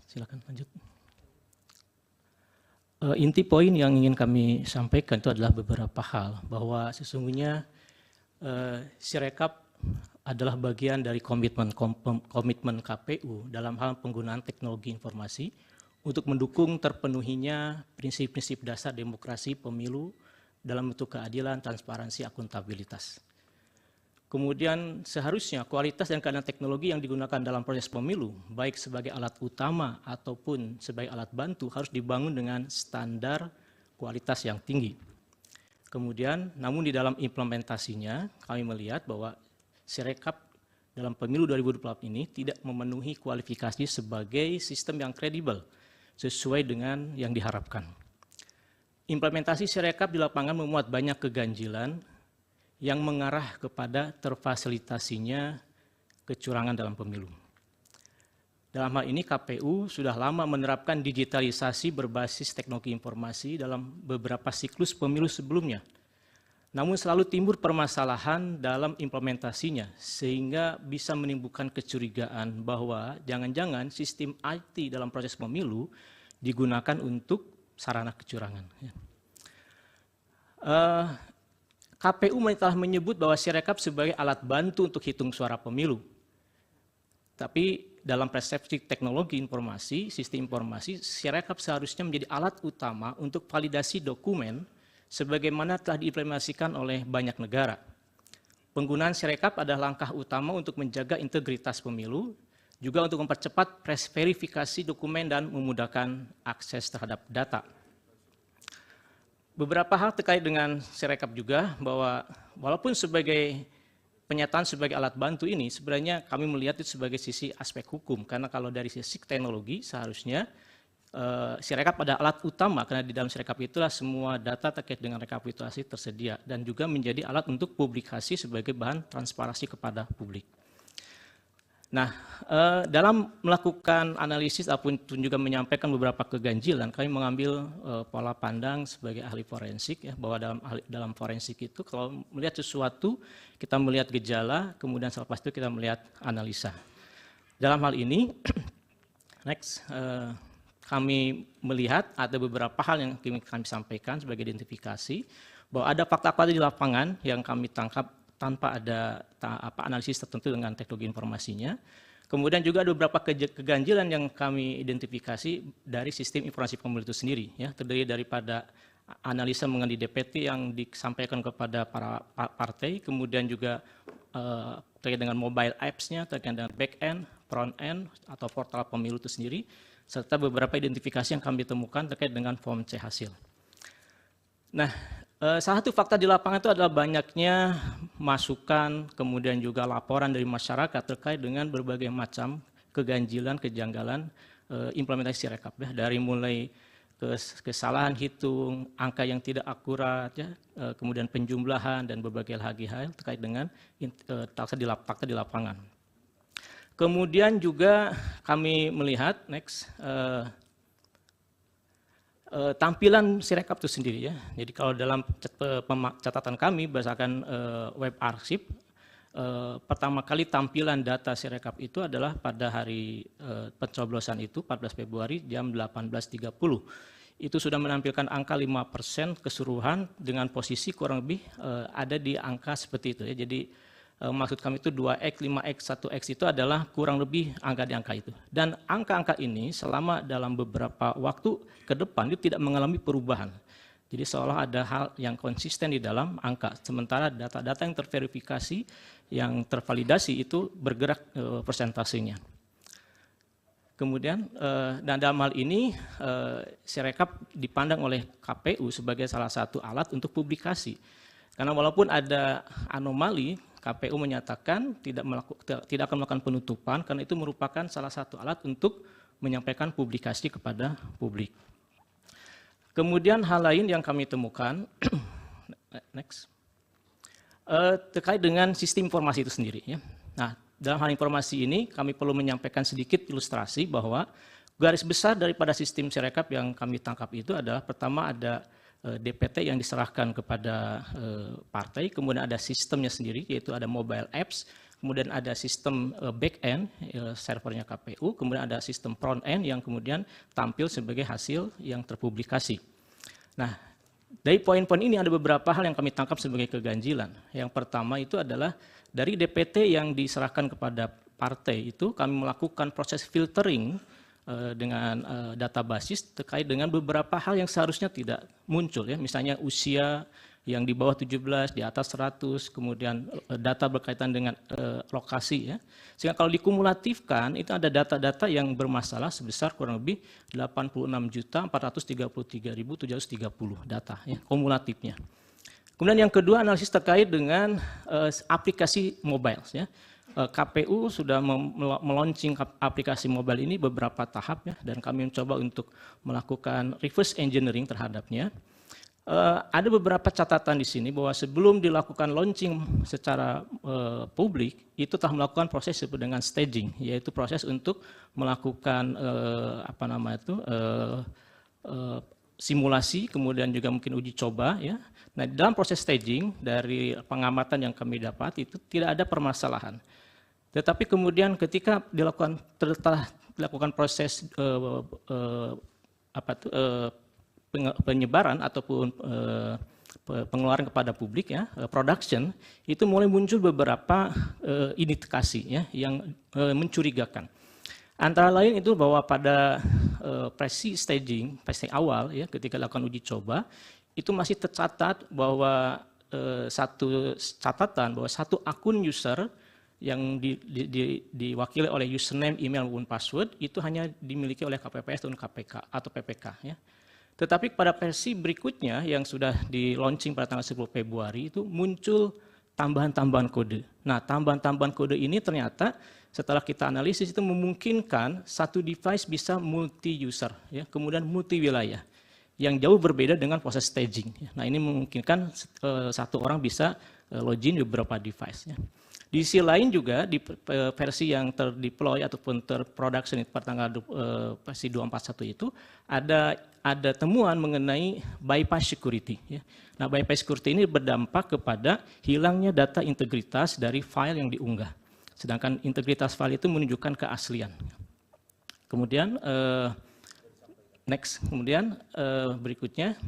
Silakan lanjut. Inti poin yang ingin kami sampaikan itu adalah beberapa hal, bahwa sesungguhnya Sirekap adalah bagian dari komitmen KPU dalam hal penggunaan teknologi informasi untuk mendukung terpenuhinya prinsip-prinsip dasar demokrasi pemilu dalam bentuk keadilan, transparansi, akuntabilitas. Kemudian seharusnya kualitas dan keadaan teknologi yang digunakan dalam proses pemilu, baik sebagai alat utama ataupun sebagai alat bantu, harus dibangun dengan standar kualitas yang tinggi. Kemudian, namun di dalam implementasinya, kami melihat bahwa Sirekap dalam pemilu 2024 ini tidak memenuhi kualifikasi sebagai sistem yang kredibel, sesuai dengan yang diharapkan. Implementasi Sirekap di lapangan memuat banyak keganjilan yang mengarah kepada terfasilitasinya kecurangan dalam pemilu. Dalam hal ini KPU sudah lama menerapkan digitalisasi berbasis teknologi informasi dalam beberapa siklus pemilu sebelumnya. Namun selalu timbul permasalahan dalam implementasinya sehingga bisa menimbulkan kecurigaan bahwa jangan-jangan sistem IT dalam proses pemilu digunakan untuk sarana kecurangan. KPU telah menyebut bahwa Sirekap sebagai alat bantu untuk hitung suara pemilu. Tapi dalam persepsi teknologi informasi, sistem informasi, Sirekap seharusnya menjadi alat utama untuk validasi dokumen sebagaimana telah diimplementasikan oleh banyak negara. Penggunaan Sirekap adalah langkah utama untuk menjaga integritas pemilu, juga untuk mempercepat verifikasi dokumen dan memudahkan akses terhadap data. Beberapa hal terkait dengan Sirekap juga, bahwa walaupun sebagai penyataan sebagai alat bantu ini, sebenarnya kami melihat itu sebagai sisi aspek hukum, karena kalau dari sisi teknologi seharusnya Sirekap adalah alat utama, karena di dalam Sirekap itulah semua data terkait dengan rekapitulasi tersedia, dan juga menjadi alat untuk publikasi sebagai bahan transparansi kepada publik. Nah, dalam melakukan analisis ataupun juga menyampaikan beberapa keganjilan, kami mengambil pola pandang sebagai ahli forensik, ya, bahwa dalam forensik itu kalau melihat sesuatu, kita melihat gejala, kemudian selepas itu kita melihat analisa. Dalam hal ini, next, kami melihat ada beberapa hal yang kami sampaikan sebagai identifikasi, bahwa ada fakta-fakta di lapangan yang kami tangkap tanpa ada analisis tertentu dengan teknologi informasinya. Kemudian juga ada beberapa keganjilan yang kami identifikasi dari sistem informasi pemilu itu sendiri, ya, terdiri daripada analisa mengenai DPT yang disampaikan kepada para partai, kemudian juga terkait dengan mobile apps-nya, terkait dengan back-end, front-end, atau portal pemilu itu sendiri, serta beberapa identifikasi yang kami temukan terkait dengan form C hasil. Nah, salah satu fakta di lapangan itu adalah banyaknya masukan, kemudian juga laporan dari masyarakat terkait dengan berbagai macam keganjilan, kejanggalan implementasi Sirekap, ya, dari mulai kesalahan hitung, angka yang tidak akurat, ya, kemudian penjumlahan dan berbagai hal terkait dengan fakta di lapangan. Kemudian juga kami melihat tampilan Sirekap itu sendiri, ya. Jadi kalau dalam catatan kami berdasarkan web arsip, pertama kali tampilan data Sirekap itu adalah pada hari pencoblosan itu 14 Februari jam 18.30. Itu sudah menampilkan angka 5% keseluruhan dengan posisi kurang lebih ada di angka seperti itu, ya. Jadi maksud kami itu 2X, 5X, 1X itu adalah kurang lebih angka di angka itu. Dan angka-angka ini selama dalam beberapa waktu ke depan itu tidak mengalami perubahan. Jadi seolah ada hal yang konsisten di dalam angka. Sementara data-data yang terverifikasi, yang tervalidasi itu bergerak persentasenya. Kemudian, dan dalam hal ini Sirekap dipandang oleh KPU sebagai salah satu alat untuk publikasi. Karena walaupun ada anomali, KPU menyatakan tidak akan melakukan penutupan karena itu merupakan salah satu alat untuk menyampaikan publikasi kepada publik. Kemudian hal lain yang kami temukan, next, terkait dengan sistem informasi itu sendiri, ya. Nah, dalam hal informasi ini kami perlu menyampaikan sedikit ilustrasi bahwa garis besar daripada sistem Sirekap yang kami tangkap itu adalah pertama ada DPT yang diserahkan kepada partai, kemudian ada sistemnya sendiri, yaitu ada mobile apps, kemudian ada sistem back end servernya KPU, kemudian ada sistem front end yang kemudian tampil sebagai hasil yang terpublikasi. Nah, dari poin-poin ini ada beberapa hal yang kami tangkap sebagai keganjilan. Yang pertama itu adalah dari DPT yang diserahkan kepada partai itu kami melakukan proses filtering dengan data basis terkait dengan beberapa hal yang seharusnya tidak muncul ya, misalnya usia yang di bawah 17, di atas 100, kemudian data berkaitan dengan lokasi ya. Sehingga kalau dikumulatifkan itu ada data-data yang bermasalah sebesar kurang lebih 86.433.730 data ya, kumulatifnya. Kemudian yang kedua analisis terkait dengan aplikasi mobile ya. KPU sudah meluncing aplikasi mobile ini beberapa tahap ya, dan kami mencoba untuk melakukan reverse engineering terhadapnya. Ada beberapa catatan di sini bahwa sebelum dilakukan launching secara publik itu telah melakukan proses disebut dengan staging, yaitu proses untuk melakukan simulasi, kemudian juga mungkin uji coba ya. Nah, dalam proses staging dari pengamatan yang kami dapat itu tidak ada permasalahan. Tetapi kemudian ketika dilakukan proses penyebaran ataupun pengeluaran kepada publik ya, production, itu mulai muncul beberapa indikasi ya yang mencurigakan. Antara lain itu bahwa pada staging awal ya, ketika dilakukan uji coba itu masih tercatat bahwa satu akun user yang diwakili oleh username, email maupun password itu hanya dimiliki oleh KPPS dan KPK atau PPK ya. Tetapi pada versi berikutnya yang sudah di launching pada tanggal 10 Februari itu muncul tambahan-tambahan kode. Nah, tambahan-tambahan kode ini ternyata setelah kita analisis itu memungkinkan satu device bisa multi-user, ya, kemudian multi-wilayah, yang jauh berbeda dengan proses staging. Nah, ini memungkinkan satu orang bisa login beberapa device. Ya. Di sisi lain juga di versi yang terdeploy ataupun terproduction pada tanggal versi 241 itu ada temuan mengenai bypass security. Ya. Nah, bypass security ini berdampak kepada hilangnya data integritas dari file yang diunggah. Sedangkan integritas file itu menunjukkan keaslian. Kemudian berikutnya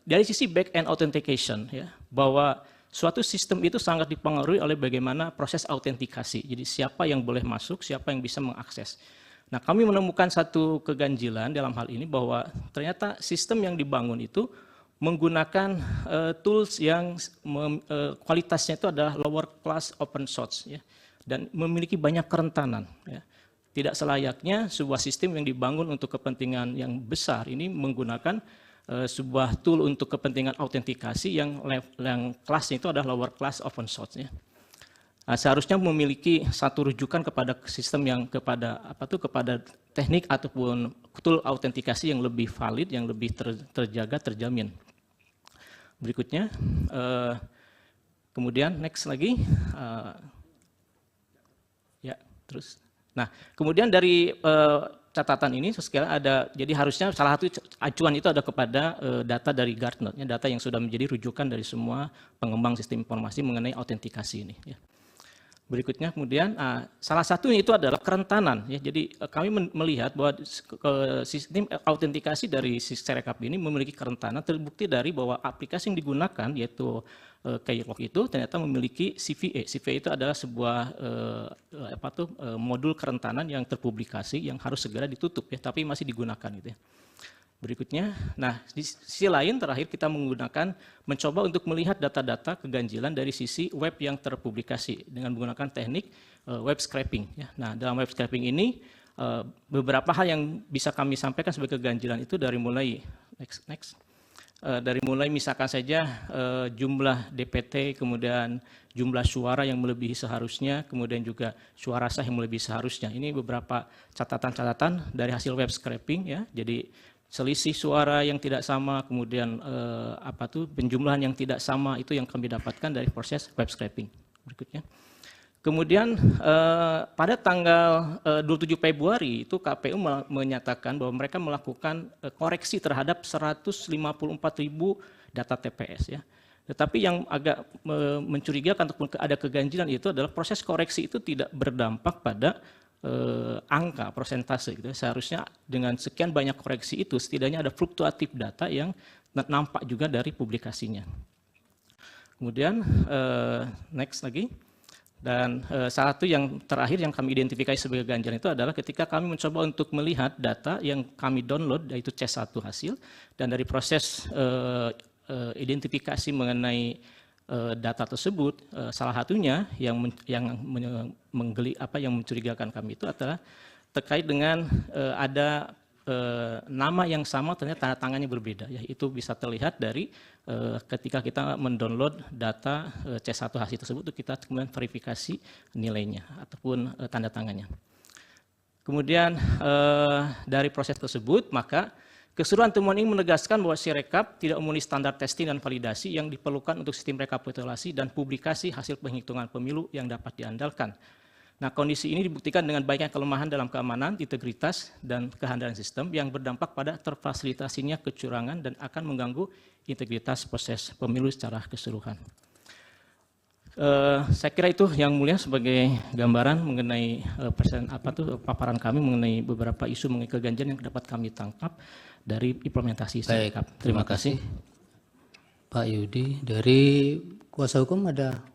dari sisi back end authentication ya, bahwa suatu sistem itu sangat dipengaruhi oleh bagaimana proses autentikasi. Jadi siapa yang boleh masuk, siapa yang bisa mengakses. Nah, kami menemukan satu keganjilan dalam hal ini bahwa ternyata sistem yang dibangun itu menggunakan tools yang kualitasnya itu adalah lower class open source ya, dan memiliki banyak kerentanan. Ya. Tidak selayaknya sebuah sistem yang dibangun untuk kepentingan yang besar ini menggunakan sebuah tool untuk kepentingan autentikasi yang kelasnya itu adalah lower class open source ya. Nah, seharusnya memiliki satu rujukan kepada sistem yang kepada teknik ataupun tool autentikasi yang lebih valid, yang lebih terjaga, terjamin. Berikutnya, kemudian next lagi, ya terus. Nah, kemudian dari catatan ini sekarang ada, jadi harusnya salah satu acuan itu ada kepada data dari Gartner, ya, data yang sudah menjadi rujukan dari semua pengembang sistem informasi mengenai autentikasi ini. Ya. Berikutnya kemudian salah satunya itu adalah kerentanan. Ya, jadi kami melihat bahwa sistem autentikasi dari Sirekap ini memiliki kerentanan, terbukti dari bahwa aplikasi yang digunakan yaitu Keylog itu ternyata memiliki CVE. CVE itu adalah sebuah modul kerentanan yang terpublikasi yang harus segera ditutup ya, tapi masih digunakan gitu ya. Berikutnya, nah di sisi lain terakhir kita mencoba untuk melihat data-data keganjilan dari sisi web yang terpublikasi dengan menggunakan teknik web scraping. Ya. Nah, dalam web scraping ini beberapa hal yang bisa kami sampaikan sebagai keganjilan itu dari mulai dari mulai misalkan saja jumlah DPT, kemudian jumlah suara yang melebihi seharusnya, kemudian juga suara sah yang melebihi seharusnya. Ini beberapa catatan-catatan dari hasil web scraping ya. Jadi selisih suara yang tidak sama, kemudian penjumlahan yang tidak sama itu yang kami dapatkan dari proses web scraping. Berikutnya. Kemudian pada tanggal 27 Februari itu KPU menyatakan bahwa mereka melakukan koreksi terhadap 154.000 data TPS ya. Tetapi yang agak mencurigakan ataupun ada keganjilan itu adalah proses koreksi itu tidak berdampak pada angka persentase gitu. Seharusnya dengan sekian banyak koreksi itu setidaknya ada fluktuatif data yang nampak juga dari publikasinya. Kemudian next lagi. Dan salah satu yang terakhir yang kami identifikasi sebagai ganjalan itu adalah ketika kami mencoba untuk melihat data yang kami download, yaitu C1 hasil, dan dari proses identifikasi mengenai data tersebut, salah satunya yang mencurigakan kami itu adalah terkait dengan ada nama yang sama ternyata tanda tangannya berbeda. Ya, itu bisa terlihat dari ketika kita mendownload data C1 hasil tersebut, kita kemudian verifikasi nilainya ataupun tanda tangannya. Kemudian dari proses tersebut, maka keseluruhan temuan ini menegaskan bahwa Sirekap tidak memenuhi standar testing dan validasi yang diperlukan untuk sistem rekapitulasi dan publikasi hasil penghitungan pemilu yang dapat diandalkan. Nah, kondisi ini dibuktikan dengan banyaknya kelemahan dalam keamanan, integritas, dan kehandalan sistem yang berdampak pada terfasilitasinya kecurangan dan akan mengganggu integritas proses pemilu secara keseluruhan. Saya kira itu yang mulia sebagai gambaran mengenai paparan kami mengenai beberapa isu mengenai keganjilan yang dapat kami tangkap dari implementasi Sirekap. Terima kasih. Pak Yudi, dari kuasa hukum ada